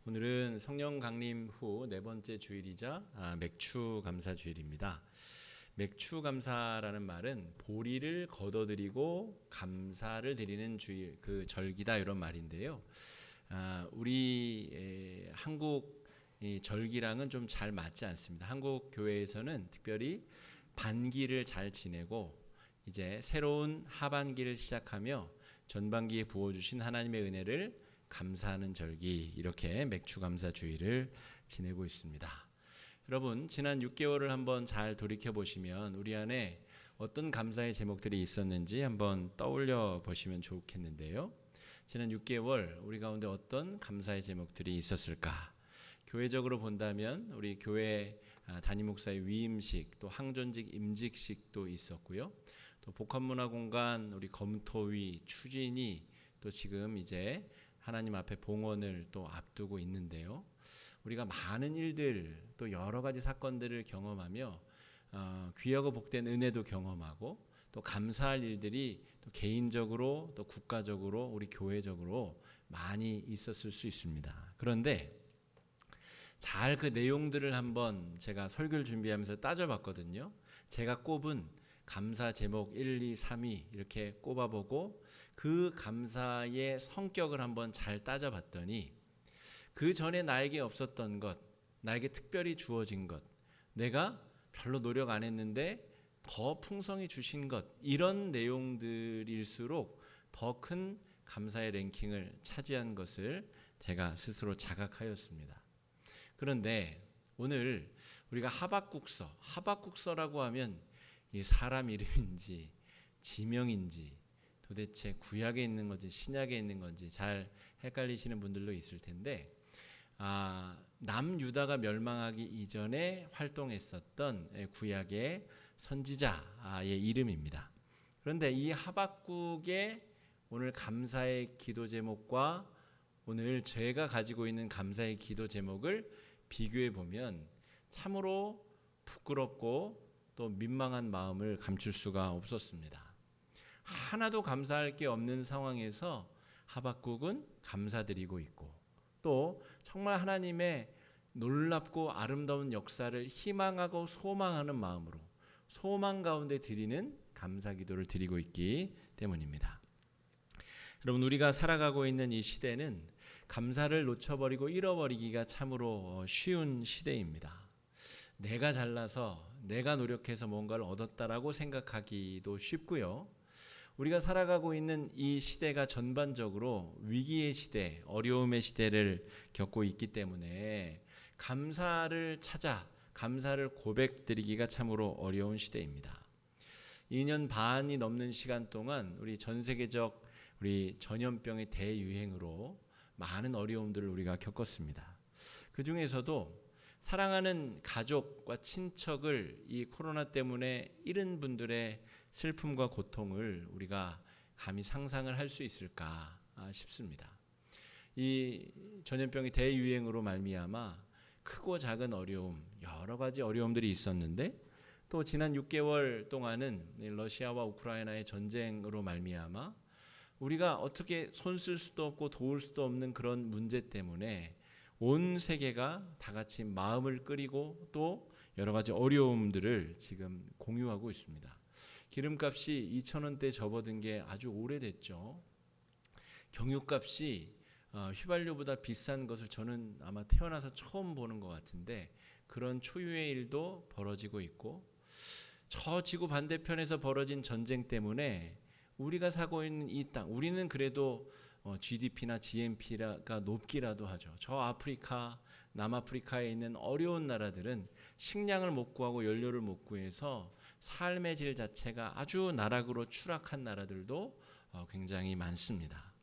오늘은 성령 강림 후 네 번째 주일이자 맥추 감사 주일입니다. 맥추 감사라는 말은 보리를 거둬들이고 감사를 드리는 주일, 그 절기다 이런 말인데요. 우리 한국 이 절기랑은 좀 잘 맞지 않습니다. 한국 교회에서는 특별히 반기를 잘 지내고 이제 새로운 하반기를 시작하며 전반기에 부어주신 하나님의 은혜를 감사하는 절기, 이렇게 맥추감사 주일을 지내고 있습니다. 여러분, 지난 6개월을 한번 잘 돌이켜 보시면 우리 안에 어떤 감사의 제목들이 있었는지 한번 떠올려 보시면 좋겠는데요. 지난 6개월 우리 가운데 어떤 감사의 제목들이 있었을까? 교회적으로 본다면 우리 교회 담임 목사의 위임식, 또 항존직 임직식도 있었고요. 또 복합문화공간 우리 검토위 추진이 또 지금 이제 하나님 앞에 봉헌을 또 앞두고 있는데요. 우리가 많은 일들, 또 여러 가지 사건들을 경험하며 귀하고 복된 은혜도 경험하고 또 감사할 일들이 또 개인적으로 또 국가적으로 우리 교회적으로 많이 있었을 수 있습니다. 그런데 잘 그 내용들을 한번 제가 설교를 준비하면서 따져봤거든요. 제가 꼽은 감사 제목 1, 2, 3위 이렇게 꼽아보고 그 감사의 성격을 한번 잘 따져봤더니 그 전에 나에게 없었던 것, 나에게 특별히 주어진 것, 내가 별로 노력 안 했는데 더 풍성히 주신 것, 이런 내용들일수록 더 큰 감사의 랭킹을 차지한 것을 제가 스스로 자각하였습니다. 그런데 오늘 우리가 하박국서라고 하면 이 사람 이름인지 지명인지 도대체 구약에 있는 건지 신약에 있는 건지 잘 헷갈리시는 분들도 있을 텐데 남유다가 멸망하기 이전에 활동했었던 구약의 선지자의 이름입니다. 그런데 이 하박국의 오늘 감사의 기도 제목과 오늘 제가 가지고 있는 감사의 기도 제목을 비교해 보면 참으로 부끄럽고 또 민망한 마음을 감출 수가 없었습니다. 하나도 감사할 게 없는 상황에서 하박국은 감사드리고 있고 또 정말 하나님의 놀랍고 아름다운 역사를 희망하고 소망하는 마음으로 소망 가운데 드리는 감사 기도를 드리고 있기 때문입니다. 여러분, 우리가 살아가고 있는 이 시대는 감사를 놓쳐버리고 잃어버리기가 참으로 쉬운 시대입니다. 내가 잘나서 내가 노력해서 뭔가를 얻었다라고 생각하기도 쉽고요. 우리가 살아가고 있는 이 시대가 전반적으로 위기의 시대, 어려움의 시대를 겪고 있기 때문에 감사를 찾아 감사를 고백드리기가 참으로 어려운 시대입니다. 2년 반이 넘는 시간 동안 우리 전 세계적 우리 전염병의 대유행으로 많은 어려움들을 우리가 겪었습니다. 그 중에서도 사랑하는 가족과 친척을 이 코로나 때문에 잃은 분들의 슬픔과 고통을 우리가 감히 상상을 할 수 있을까 싶습니다. 이 전염병의 대유행으로 말미암아 크고 작은 어려움, 여러 가지 어려움들이 있었는데 또 지난 6개월 동안은 러시아와 우크라이나의 전쟁으로 말미암아 우리가 어떻게 손쓸 수도 없고 도울 수도 없는 그런 문제 때문에 온 세계가 다 같이 마음을 끓이고 또 여러 가지 어려움들을 지금 공유하고 있습니다. 기름값이 2,000원대 접어든 게 아주 오래됐죠. 경유값이 휘발유보다 비싼 것을 저는 아마 태어나서 처음 보는 것 같은데 그런 초유의 일도 벌어지고 있고 저 지구 반대편에서 벌어진 전쟁 때문에 우리가 살고 있는 이 땅, 우리는 그래도 GDP나 GNP가 높기라도 하죠. 저 아프리카, 남아프리카에 있는 어려운 나라들은 식량을 못 구하고 연료를 못 구해서 삶의 질 자체가 아주 나락으로 추락한 나라들도 굉장히 많습니다.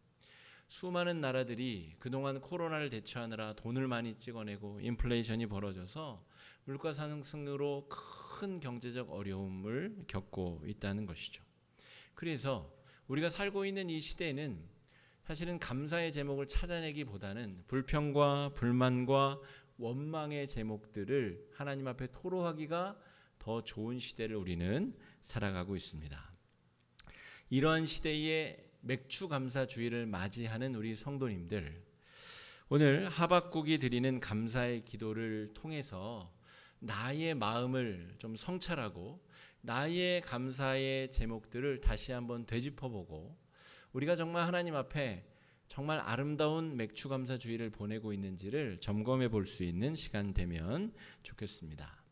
수많은 나라들이 그동안 코로나를 대처하느라 돈을 많이 찍어내고 인플레이션이 벌어져서 물가 상승으로 큰 경제적 어려움을 겪고 있다는 것이죠. 그래서 우리가 살고 있는 이 시대는 사실은 감사의 제목을 찾아내기보다는 불평과 불만과 원망의 제목들을 하나님 앞에 토로하기가 더 좋은 시대를 우리는 살아가고 있습니다. 이러한 시대에 맥추 감사 주일을 맞이하는 우리 성도님들, 오늘 하박국이 드리는 감사의 기도를 통해서 나의 마음을 좀 성찰하고 나의 감사의 제목들을 다시 한번 되짚어보고 우리가 정말 하나님 앞에 정말 아름다운 맥추감사주의를 보내고 있는지를 점검해 볼 수 있는 시간 되면 좋겠습니다.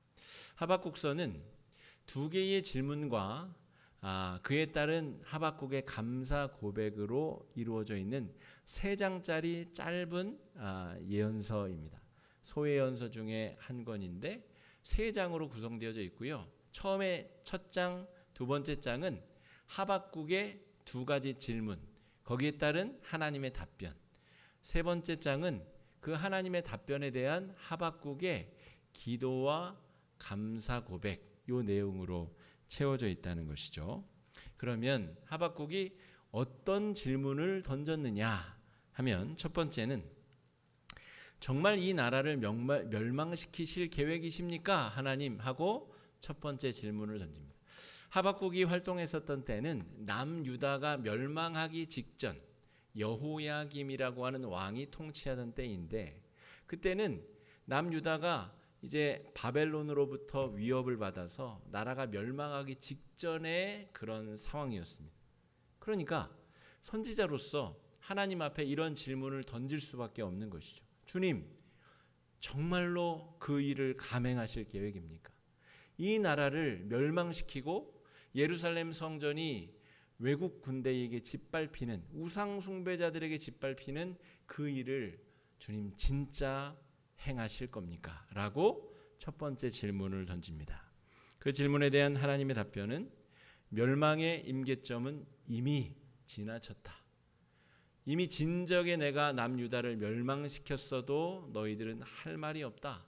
하박국서는 두 개의 질문과 그에 따른 하박국의 감사 고백으로 이루어져 있는 3장짜리 짧은 예언서입니다. 소예언서 중에 한 권인데 3장으로 구성되어져 있고요. 처음에 첫 장, 두 번째 장은 하박국의 2가지 질문, 거기에 따른 하나님의 답변. 세 번째 장은 그 하나님의 답변에 대한 하박국의 기도와 감사 고백, 요 내용으로 채워져 있다는 것이죠. 그러면 하박국이 어떤 질문을 던졌느냐 하면 첫 번째는 정말 이 나라를 멸망시키실 계획이십니까? 하나님 하고 첫 번째 질문을 던집니다. 하박국이 활동했었던 때는 남유다가 멸망하기 직전 여호야김이라고 하는 왕이 통치하던 때인데 그때는 남유다가 이제 바벨론으로부터 위협을 받아서 나라가 멸망하기 직전의 그런 상황이었습니다. 그러니까 선지자로서 하나님 앞에 이런 질문을 던질 수밖에 없는 것이죠. 주님, 정말로 그 일을 감행하실 계획입니까? 이 나라를 멸망시키고 예루살렘 성전이 외국 군대에게 짓밟히는, 우상 숭배자들에게 짓밟히는 그 일을 주님 진짜 행하실 겁니까? 라고 첫 번째 질문을 던집니다. 그 질문에 대한 하나님의 답변은 멸망의 임계점은 이미 지나쳤다. 이미 진적에 내가 남유다를 멸망시켰어도 너희들은 할 말이 없다.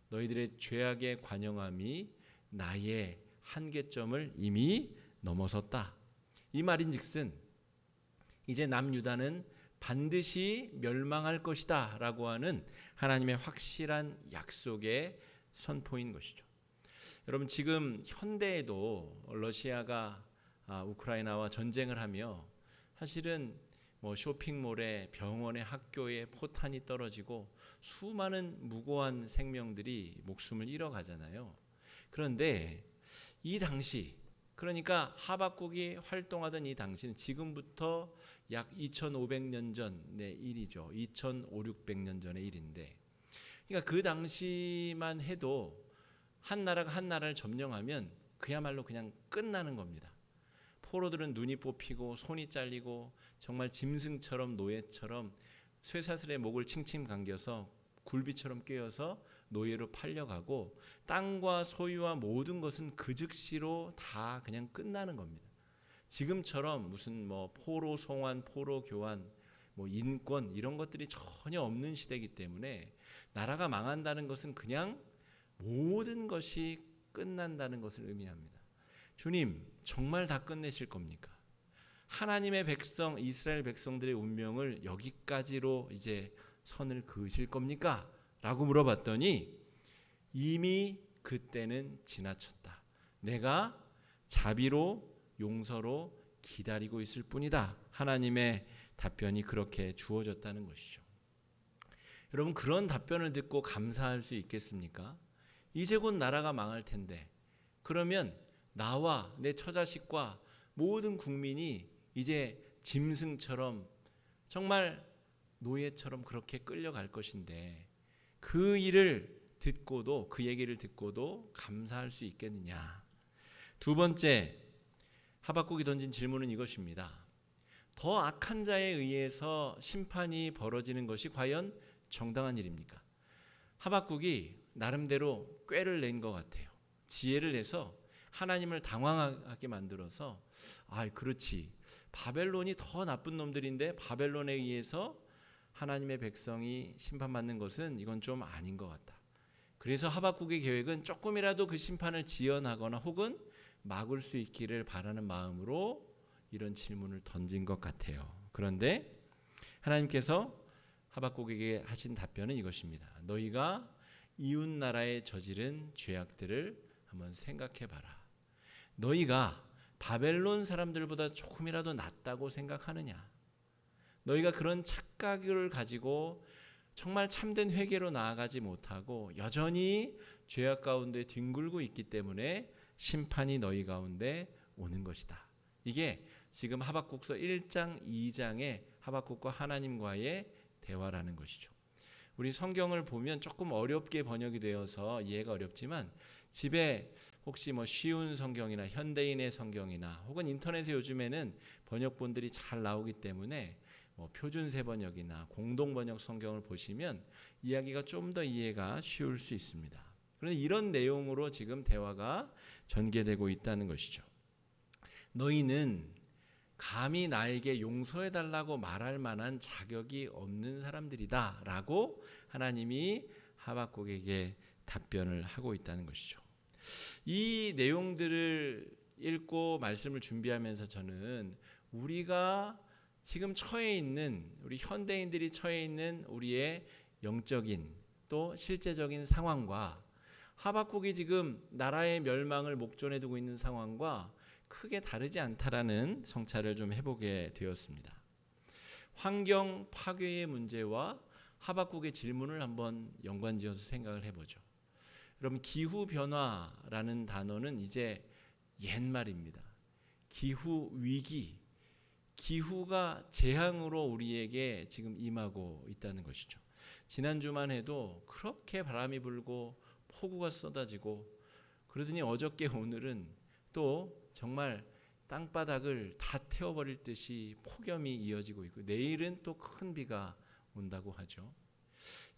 너희들의 죄악의 관영함이 나의 한계점을 이미 넘어섰다. 이 말인즉슨 이제 남유다는 반드시 멸망할 것이다 라고 하는 하나님의 확실한 약속의 선포인 것이죠. 여러분, 지금 현대에도 러시아가 우크라이나와 전쟁을 하며 사실은 쇼핑몰에, 병원에, 학교에 포탄이 떨어지고 수많은 무고한 생명들이 목숨을 잃어가잖아요. 그런데 이 당시, 그러니까 하박국이 활동하던 이 당시는 지금부터 약 2500년 전의 일이죠. 2500~600년 전의 일인데, 그러니까 그 당시만 해도 한 나라가 한 나라를 점령하면 그야말로 그냥 끝나는 겁니다. 포로들은 눈이 뽑히고 손이 잘리고 정말 짐승처럼 노예처럼 쇠사슬의 목을 칭칭 감겨서 굴비처럼 꿰어서 노예로 팔려가고 땅과 소유와 모든 것은 그 즉시로 다 그냥 끝나는 겁니다. 지금처럼 무슨 포로 송환, 포로 교환, 인권 이런 것들이 전혀 없는 시대이기 때문에 나라가 망한다는 것은 그냥 모든 것이 끝난다는 것을 의미합니다. 주님, 정말 다 끝내실 겁니까? 하나님의 백성, 이스라엘 백성들의 운명을 여기까지로 이제 선을 그으실 겁니까? 라고 물어봤더니 이미 그때는 지나쳤다. 내가 자비로 용서로 기다리고 있을 뿐이다. 하나님의 답변이 그렇게 주어졌다는 것이죠. 여러분, 그런 답변을 듣고 감사할 수 있겠습니까? 이제 곧 나라가 망할 텐데, 그러면 나와 내 처자식과 모든 국민이 이제 짐승처럼 정말 노예처럼 그렇게 끌려갈 것인데 그 일을 듣고도, 그 얘기를 듣고도 감사할 수 있겠느냐. 두 번째, 하박국이 던진 질문은 이것입니다. 더 악한 자에 의해서 심판이 벌어지는 것이 과연 정당한 일입니까? 하박국이 나름대로 꾀를 낸 것 같아요. 지혜를 내서 하나님을 당황하게 만들어서 그렇지, 바벨론이 더 나쁜 놈들인데 바벨론에 의해서 하나님의 백성이 심판받는 것은 이건 좀 아닌 것 같다. 그래서 하박국의 계획은 조금이라도 그 심판을 지연하거나 혹은 막을 수 있기를 바라는 마음으로 이런 질문을 던진 것 같아요. 그런데 하나님께서 하박국에게 하신 답변은 이것입니다. 너희가 이웃 나라에 저지른 죄악들을 한번 생각해 봐라. 너희가 바벨론 사람들보다 조금이라도 낫다고 생각하느냐? 너희가 그런 착각을 가지고 정말 참된 회개로 나아가지 못하고 여전히 죄악 가운데 뒹굴고 있기 때문에 심판이 너희 가운데 오는 것이다. 이게 지금 하박국서 1장 2장의 하박국과 하나님과의 대화라는 것이죠. 우리 성경을 보면 조금 어렵게 번역이 되어서 이해가 어렵지만 집에 혹시 쉬운 성경이나 현대인의 성경이나 혹은 인터넷에 요즘에는 번역본들이 잘 나오기 때문에 표준세 번역이나 공동번역 성경을 보시면 이야기가 좀 더 이해가 쉬울 수 있습니다. 그런데 이런 내용으로 지금 대화가 전개되고 있다는 것이죠. 너희는 감히 나에게 용서해달라고 말할 만한 자격이 없는 사람들이다 라고 하나님이 하박국에게 답변을 하고 있다는 것이죠. 이 내용들을 읽고 말씀을 준비하면서 저는 우리가 지금 처해 있는, 우리 현대인들이 처해 있는 우리의 영적인 또 실제적인 상황과 하박국이 지금 나라의 멸망을 목전에 두고 있는 상황과 크게 다르지 않다라는 성찰을 좀 해보게 되었습니다. 환경 파괴의 문제와 하박국의 질문을 한번 연관지어서 생각을 해보죠. 여러분, 기후변화라는 단어는 이제 옛말입니다. 기후위기, 기후가 재앙으로 우리에게 지금 임하고 있다는 것이죠. 지난주만 해도 그렇게 바람이 불고 폭우가 쏟아지고 그러더니 어저께 오늘은 또 정말 땅바닥을 다 태워버릴 듯이 폭염이 이어지고 있고 내일은 또 큰 비가 온다고 하죠.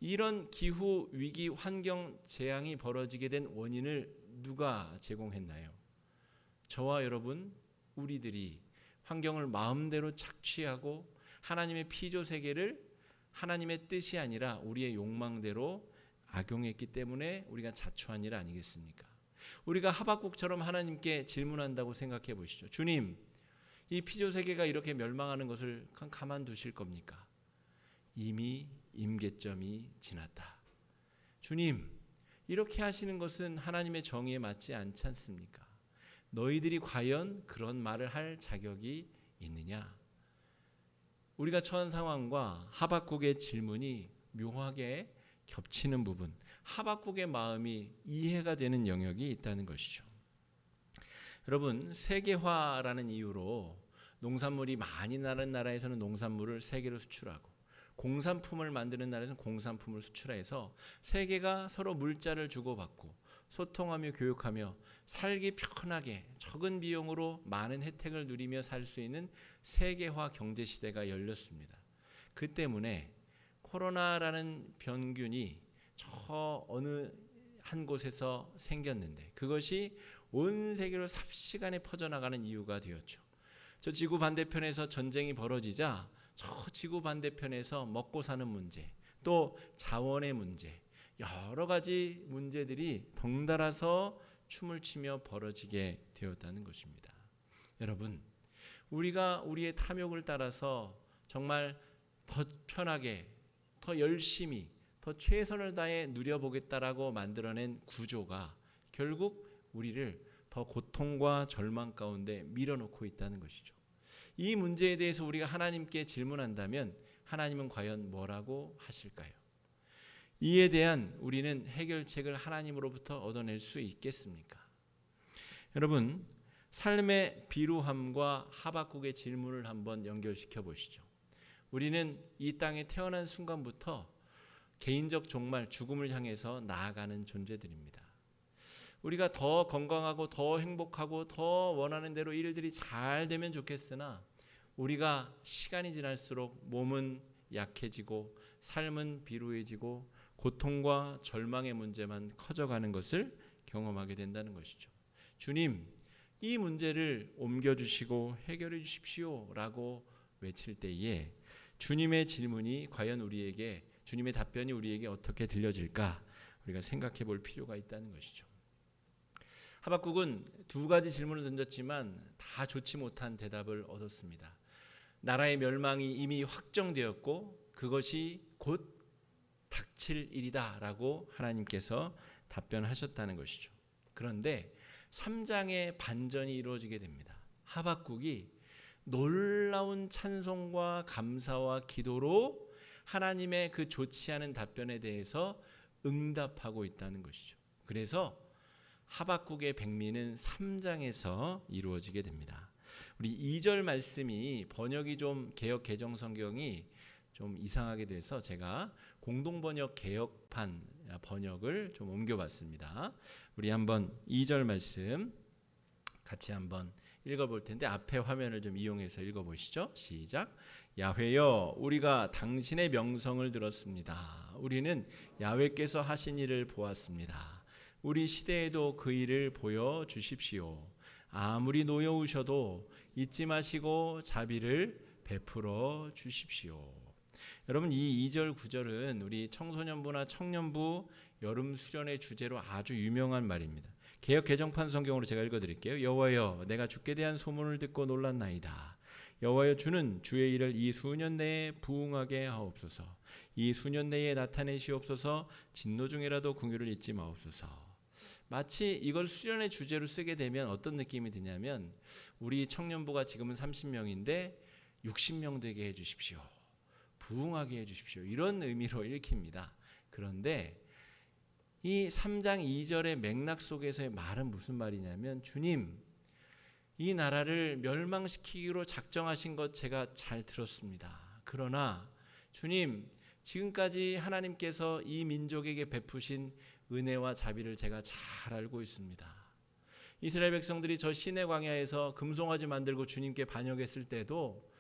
이런 기후 위기 환경 재앙이 벌어지게 된 원인을 누가 제공했나요? 저와 여러분, 우리들이 환경을 마음대로 착취하고 하나님의 피조 세계를 하나님의 뜻이 아니라 우리의 욕망대로 악용했기 때문에 우리가 자초한 일 아니겠습니까? 우리가 하박국처럼 하나님께 질문한다고 생각해 보시죠. 주님, 이 피조 세계가 이렇게 멸망하는 것을 가만두실 겁니까? 이미 임계점이 지났다. 주님, 이렇게 하시는 것은 하나님의 정의에 맞지 않지 않습니까? 너희들이 과연 그런 말을 할 자격이 있느냐? 우리가 처한 상황과 하박국의 질문이 묘하게 겹치는 부분, 하박국의 마음이 이해가 되는 영역이 있다는 것이죠. 여러분, 세계화라는 이유로 농산물이 많이 나는 나라에서는 농산물을 세계로 수출하고 공산품을 만드는 나라에서는 공산품을 수출해서 세계가 서로 물자를 주고받고 소통하며 교육하며 살기 편하게 적은 비용으로 많은 혜택을 누리며 살 수 있는 세계화 경제 시대가 열렸습니다. 그 때문에 코로나라는 병균이 저 어느 한 곳에서 생겼는데 그것이 온 세계로 삽시간에 퍼져나가는 이유가 되었죠. 저 지구 반대편에서 전쟁이 벌어지자 저 지구 반대편에서 먹고 사는 문제, 또 자원의 문제, 여러 가지 문제들이 덩달아서 춤을 추며 벌어지게 되었다는 것입니다. 여러분, 우리가 우리의 탐욕을 따라서 정말 더 편하게, 더 열심히, 더 최선을 다해 누려보겠다라고 만들어낸 구조가 결국 우리를 더 고통과 절망 가운데 밀어놓고 있다는 것이죠. 이 문제에 대해서 우리가 하나님께 질문한다면 하나님은 과연 뭐라고 하실까요? 이에 대한 우리는 해결책을 하나님으로부터 얻어낼 수 있겠습니까? 여러분, 삶의 비루함과 하박국의 질문을 한번 연결시켜 보시죠. 우리는 이 땅에 태어난 순간부터 개인적 종말, 죽음을 향해서 나아가는 존재들입니다. 우리가 더 건강하고 더 행복하고 더 원하는 대로 일들이 잘 되면 좋겠으나 우리가 시간이 지날수록 몸은 약해지고 삶은 비루해지고 고통과 절망의 문제만 커져가는 것을 경험하게 된다는 것이죠. 주님, 이 문제를 옮겨주시고 해결해 주십시오라고 외칠 때에 주님의 질문이 과연 우리에게, 주님의 답변이 우리에게 어떻게 들려질까 우리가 생각해 볼 필요가 있다는 것이죠. 하박국은 두 가지 질문을 던졌지만 다 좋지 못한 대답을 얻었습니다. 나라의 멸망이 이미 확정되었고 그것이 곧 닥칠 일이다 라고 하나님께서 답변하셨다는 것이죠. 그런데 3장의 반전이 이루어지게 됩니다. 하박국이 놀라운 찬송과 감사와 기도로 하나님의 그 좋지 않은 답변에 대해서 응답하고 있다는 것이죠. 그래서 하박국의 백미는 3장에서 이루어지게 됩니다. 우리 2절 말씀이 번역이 좀 개역 개정 성경이 좀 이상하게 돼서 제가 공동번역 개역판 번역을 좀 옮겨봤습니다. 우리 한번 2절 말씀 같이 한번 읽어볼 텐데 앞에 화면을 좀 이용해서 읽어보시죠. 시작. 야훼여, 우리가 당신의 명성을 들었습니다. 우리는 야훼께서 하신 일을 보았습니다. 우리 시대에도 그 일을 보여주십시오. 아무리 노여우셔도 잊지 마시고 자비를 베풀어 주십시오. 여러분, 이 2절 9절은 우리 청소년부나 청년부 여름 수련의 주제로 아주 유명한 말입니다. 개역 개정판 성경으로 제가 읽어드릴게요. 여호와여, 내가 주께 대한 소문을 듣고 놀랐나이다. 여호와여, 주는 주의 일을 이 수년 내에 부응하게 하옵소서. 이 수년 내에 나타내시옵소서. 진노 중에라도 긍휼을 잊지 마옵소서. 마치 이걸 수련의 주제로 쓰게 되면 어떤 느낌이 드냐면 우리 청년부가 지금은 30명인데 60명 되게 해주십시오. 부응하게 해주십시오. 이런 의미로 읽힙니다. 그런데 이 3장 2절의 맥락 속에서의 말은 무슨 말이냐면 주님, 이 나라를 멸망시키기로 작정하신 것 제가 잘 들었습니다. 그러나 주님, 지금까지 하나님께서 이 민족에게 베푸신 은혜와 자비를 제가 잘 알고 있습니다. 이스라엘 백성들이 저 시내 광야에서 금송아지 만들고 주님께 반역했을 때도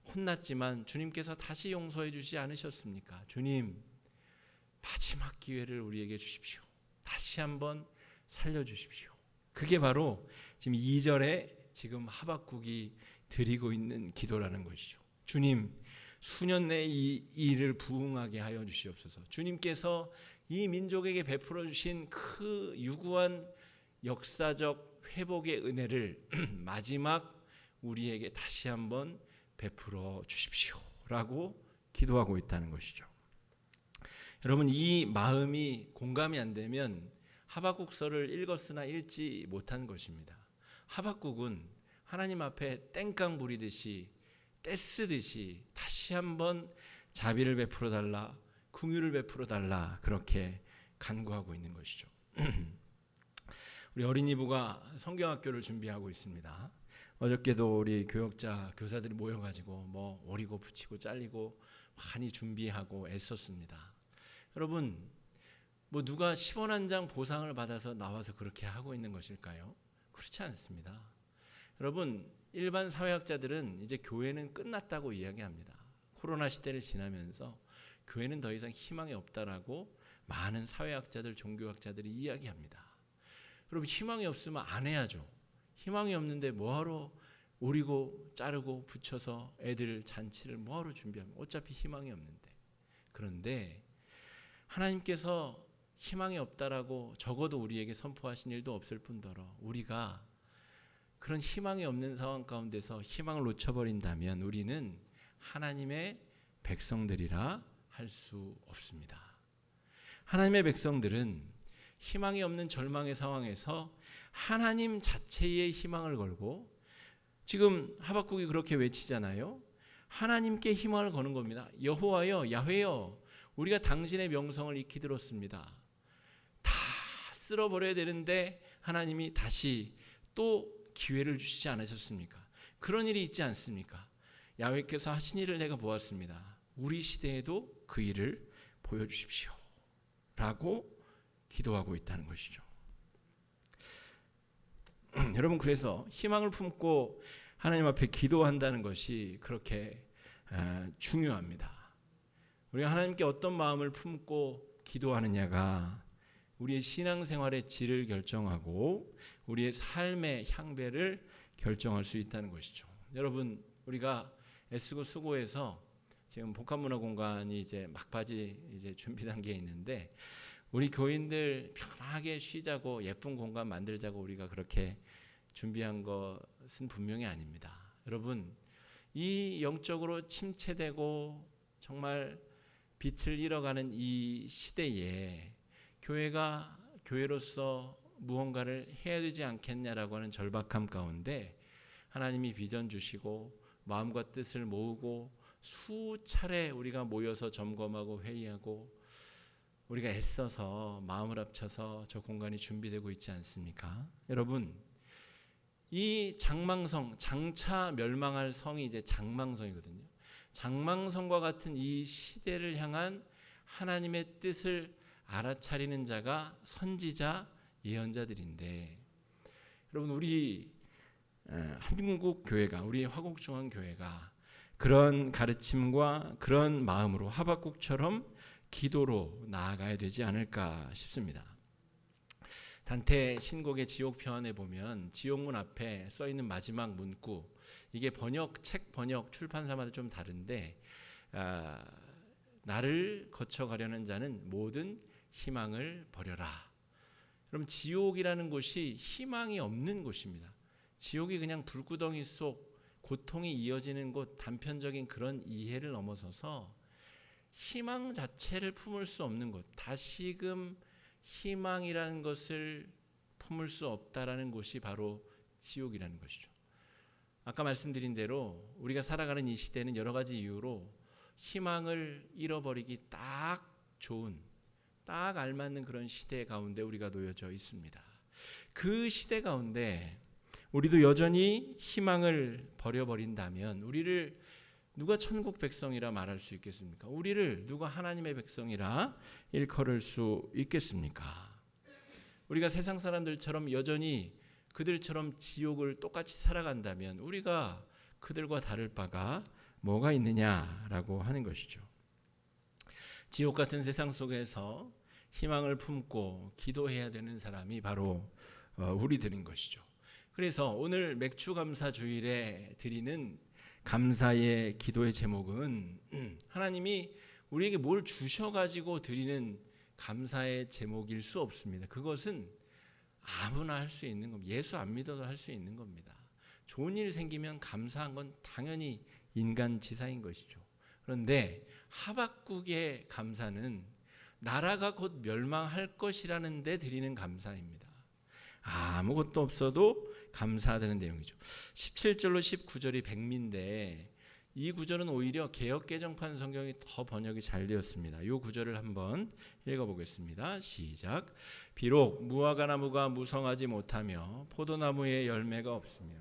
혼났지만 주님께서 다시 용서해 주시지 않으셨습니까? 주님, 마지막 기회를 우리에게 주십시오. 다시 한번 살려주십시오. 그게 바로 지금 2절에 지금 하박국이 드리고 있는 기도라는 것이죠. 주님, 수년 내에 이 일을 부응하게 하여 주시옵소서. 주님께서 이 민족에게 베풀어 주신 그 유구한 역사적 회복의 은혜를 마지막 우리에게 다시 한번 베풀어 주십시오 라고 기도하고 있다는 것이죠. 여러분, 이 마음이 공감이 안 되면 하박국서를 읽었으나 읽지 못한 것입니다. 하박국은 하나님 앞에 땡깡 부리듯이 떼쓰듯이 다시 한번 자비를 베풀어 달라, 긍휼을 베풀어 달라 그렇게 간구하고 있는 것이죠. 우리 어린이부가 성경학교를 준비하고 있습니다. 어저께도 우리 교사들이 모여가지고 뭐 오리고 붙이고 잘리고 많이 준비하고 애썼습니다. 여러분, 뭐 누가 10원 한 장 보상을 받아서 나와서 그렇게 하고 있는 것일까요? 그렇지 않습니다. 여러분, 일반 사회학자들은 이제 교회는 끝났다고 이야기합니다. 코로나 시대를 지나면서 교회는 더 이상 희망이 없다라고 많은 사회학자들, 종교학자들이 이야기합니다. 여러분, 희망이 없으면 안 해야죠. 희망이 없는데 뭐하러 오리고 자르고 붙여서 애들 잔치를 뭐하러 준비합니까? 어차피 희망이 없는데. 그런데 하나님께서 희망이 없다라고 적어도 우리에게 선포하신 일도 없을 뿐더러 우리가 그런 희망이 없는 상황 가운데서 희망을 놓쳐버린다면 우리는 하나님의 백성들이라 할 수 없습니다. 하나님의 백성들은 희망이 없는 절망의 상황에서 하나님 자체의 희망을 걸고, 지금 하박국이 그렇게 외치잖아요. 하나님께 희망을 거는 겁니다. 여호와여, 야훼여, 우리가 당신의 명성을 익히 들었습니다. 다 쓸어버려야 되는데 하나님이 다시 또 기회를 주시지 않으셨습니까? 그런 일이 있지 않습니까? 야훼께서 하신 일을 내가 보았습니다. 우리 시대에도 그 일을 보여주십시오 라고 기도하고 있다는 것이죠. 여러분, 그래서 희망을 품고 하나님 앞에 기도한다는 것이 그렇게 중요합니다. 우리가 하나님께 어떤 마음을 품고 기도하느냐가 우리의 신앙생활의 질을 결정하고 우리의 삶의 향배를 결정할 수 있다는 것이죠. 여러분, 우리가 애쓰고 수고해서 지금 복합문화공간이 이제 막바지 이제 준비 단계에 있는데 우리 교인들 편하게 쉬자고 예쁜 공간 만들자고 우리가 그렇게 준비한 것은 분명히 아닙니다. 여러분, 이 영적으로 침체되고 정말 빛을 잃어가는 이 시대에 교회가 교회로서 무언가를 해야 되지 않겠냐라고 하는 절박함 가운데 하나님이 비전 주시고 마음과 뜻을 모으고 수차례 우리가 모여서 점검하고 회의하고 우리가 애써서 마음을 합쳐서 저 공간이 준비되고 있지 않습니까? 여러분, 이 장망성, 장차 멸망할 성이 이제 장망성이거든요. 장망성과 같은 이 시대를 향한 하나님의 뜻을 알아차리는 자가 선지자, 예언자들인데, 여러분, 우리 한국 교회가, 우리 화곡중앙교회가 그런 가르침과 그런 마음으로 하박국처럼 기도로 나아가야 되지 않을까 싶습니다. 단테 신곡의 지옥 표현에 보면 지옥문 앞에 써 있는 마지막 문구, 이게 책 번역 출판사마다 좀 다른데, 나를 거쳐가려는 자는 모든 희망을 버려라. 그럼 지옥이라는 곳이 희망이 없는 곳입니다. 지옥이 그냥 불구덩이 속 고통이 이어지는 곳, 단편적인 그런 이해를 넘어서서 희망 자체를 품을 수 없는 곳, 다시금 희망이라는 것을 품을 수 없다라는 곳이 바로 지옥이라는 것이죠. 아까 말씀드린 대로 우리가 살아가는 이 시대는 여러 가지 이유로 희망을 잃어버리기 딱 좋은, 딱 알맞는 그런 시대 가운데 우리가 놓여져 있습니다. 그 시대 가운데 우리도 여전히 희망을 버려버린다면 우리를 누가 천국 백성이라 말할 수 있겠습니까? 우리를 누가 하나님의 백성이라 일컬을 수 있겠습니까? 우리가 세상 사람들처럼 여전히 그들처럼 지옥을 똑같이 살아간다면 우리가 그들과 다를 바가 뭐가 있느냐라고 하는 것이죠. 지옥 같은 세상 속에서 희망을 품고 기도해야 되는 사람이 바로 우리들인 것이죠. 그래서 오늘 맥주감사 주일에 드리는 감사의 기도의 제목은 하나님이 우리에게 뭘 주셔가지고 드리는 감사의 제목일 수 없습니다. 그것은 아무나 할 수 있는 겁니다. 예수 안 믿어도 할 수 있는 겁니다. 좋은 일 생기면 감사한 건 당연히 인간 지사인 것이죠. 그런데 하박국의 감사는 나라가 곧 멸망할 것이라는 데 드리는 감사입니다. 아무것도 없어도 감사하다는 내용이죠. 17절로 19절이 백미인데 이 구절은 오히려 개역개정판 성경이 더 번역이 잘 되었습니다. 이 구절을 한번 읽어보겠습니다. 시작. 비록 무화과 나무가 무성하지 못하며 포도나무에 열매가 없으며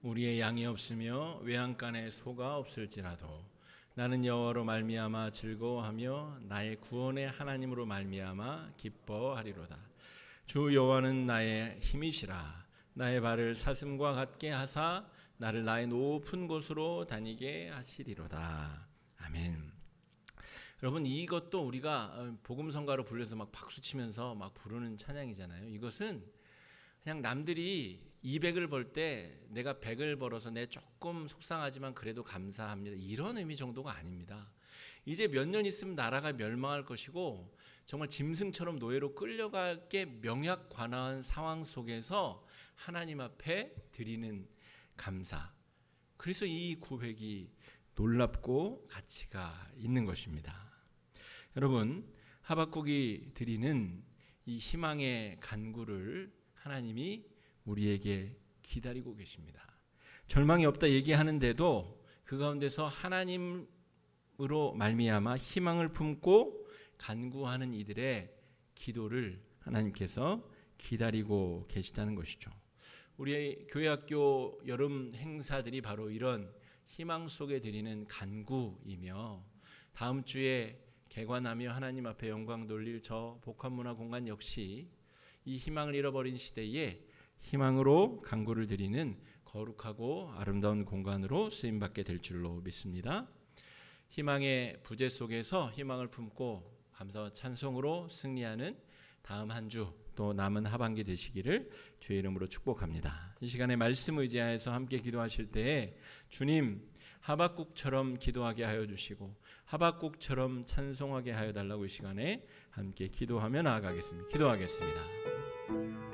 우리의 양이 없으며 외양간에 소가 없을지라도 나는 여호와로 말미암아 즐거워하며 나의 구원의 하나님으로 말미암아 기뻐하리로다. 주 여호와는 나의 힘이시라. 나의 발을 사슴과 같게 하사 나를 나의 높은 곳으로 다니게 하시리로다. 아멘. 여러분, 이것도 우리가 복음성가로 불려서 막 박수치면서 막 부르는 찬양이잖아요. 이것은 그냥 남들이 200을 벌 때 내가 100을 벌어서 내 조금 속상하지만 그래도 감사합니다, 이런 의미 정도가 아닙니다. 이제 몇 년 있으면 나라가 멸망할 것이고 정말 짐승처럼 노예로 끌려가게 명약관화한 상황 속에서 하나님 앞에 드리는 감사. 그래서 이 고백이 놀랍고 가치가 있는 것입니다. 여러분, 하박국이 드리는 이 희망의 간구를 하나님이 우리에게 기다리고 계십니다. 절망이 없다 얘기하는데도 그 가운데서 하나님으로 말미암아 희망을 품고 간구하는 이들의 기도를 하나님께서 기다리고 계시다는 것이죠. 우리 교회학교 여름 행사들이 바로 이런 희망 속에 드리는 간구이며, 다음 주에 개관하며 하나님 앞에 영광 돌릴 저 복합문화 공간 역시 이 희망을 잃어버린 시대에 희망으로 간구를 드리는 거룩하고 아름다운 공간으로 쓰임받게 될 줄로 믿습니다. 희망의 부재 속에서 희망을 품고 감사와 찬송으로 승리하는 다음 한 주 또 남은 하반기 되시기를 주의 이름으로 축복합니다. 이 시간에 말씀 의지하여서 함께 기도하실 때에 주님, 하박국처럼 기도하게 하여 주시고 하박국처럼 찬송하게 하여 달라고 이 시간에 함께 기도하며 나아가겠습니다. 기도하겠습니다.